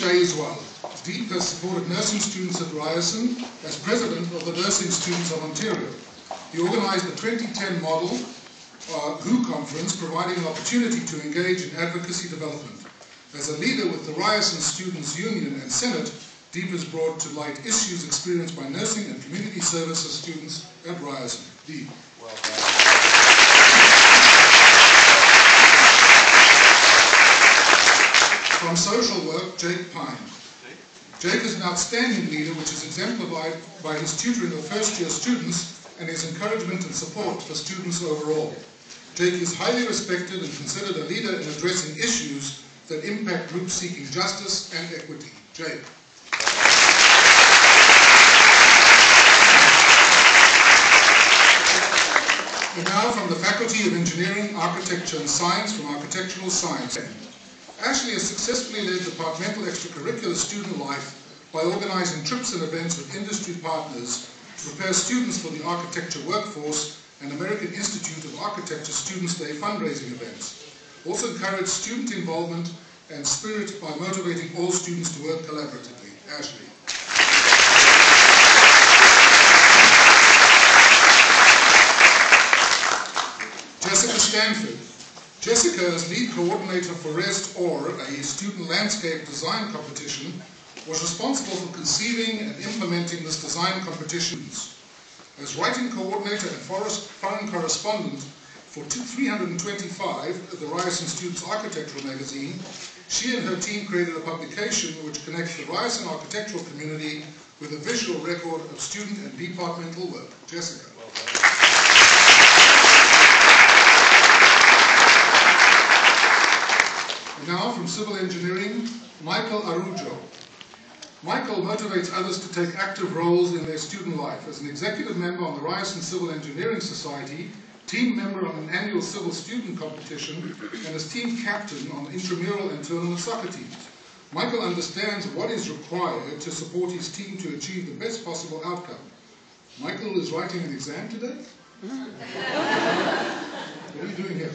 Jay as well. Deep has supported nursing students at Ryerson as president of the Nursing Students of Ontario. He organised the 2010 Model WHO Conference, providing an opportunity to engage in advocacy development. As a leader with the Ryerson Students' Union and Senate, Deep has brought to light issues experienced by nursing and community services students at Ryerson. Deep. Well done. From social work, Jake Pine. Jake is an outstanding leader, which is exemplified by his tutoring of first-year students and his encouragement and support for students overall. Jake is highly respected and considered a leader in addressing issues that impact groups seeking justice and equity. Jake. And now from the Faculty of Engineering, Architecture and Science from Architectural Science. Ashley has successfully led departmental extracurricular student life by organising trips and events with industry partners to prepare students for the architecture workforce and American Institute of Architecture Students' Day fundraising events. Also encouraged student involvement and spirit by motivating all students to work collaboratively. Ashley. Jessica Stanford. Jessica, as lead coordinator for REST OR, a student landscape design competition, was responsible for conceiving and implementing this design competition. As writing coordinator and foreign correspondent for 325 of the Ryerson Students Architectural magazine, she and her team created a publication which connects the Ryerson architectural community with a visual record of student and departmental work. Jessica. Now from Civil Engineering, Michael Arujo. Michael motivates others to take active roles in their student life as an executive member on the Ryerson Civil Engineering Society, team member on an annual civil student competition, and as team captain on intramural and tournament soccer teams. Michael understands what is required to support his team to achieve the best possible outcome. Michael is writing an exam today? What are you doing here?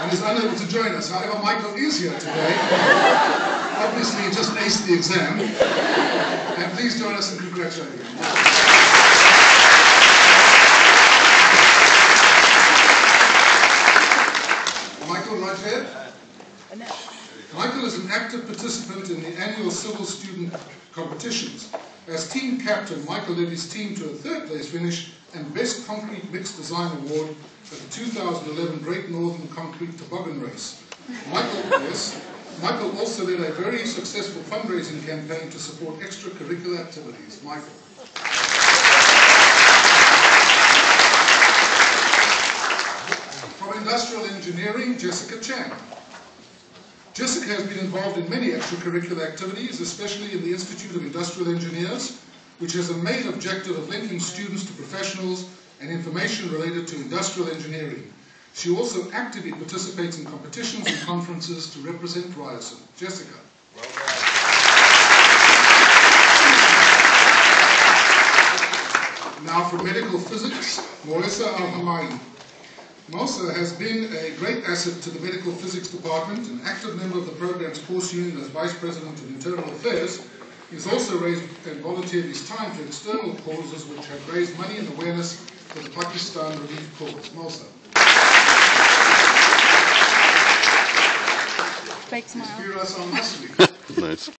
And is unable to join us. However, Michael is here today. Obviously, he just aced the exam. And please join us in congratulating him. Michael, right here? Michael is an active participant in the annual civil student competitions. As team captain, Michael led his team to a third-place finish and Best Concrete Mixed Design Award at the 2011 Great Northern Concrete Toboggan Race. Michael also led a very successful fundraising campaign to support extracurricular activities. Michael. From Industrial Engineering, Jessica Chan. Jessica has been involved in many extracurricular activities, especially in the Institute of Industrial Engineers, which has a main objective of linking students to professionals and information related to industrial engineering. She also actively participates in competitions and conferences to represent Ryerson. Jessica. Well done. Now for medical physics, Moisa Al-Hamai. Moisa has been a great asset to the medical physics department, an active member of the program's course unit as Vice President of Internal Affairs. He has also raised and volunteered his time for external causes which have raised money and awareness for the Pakistan relief cause. Moisa. Fake smile. Firas Al-Masri. Nice.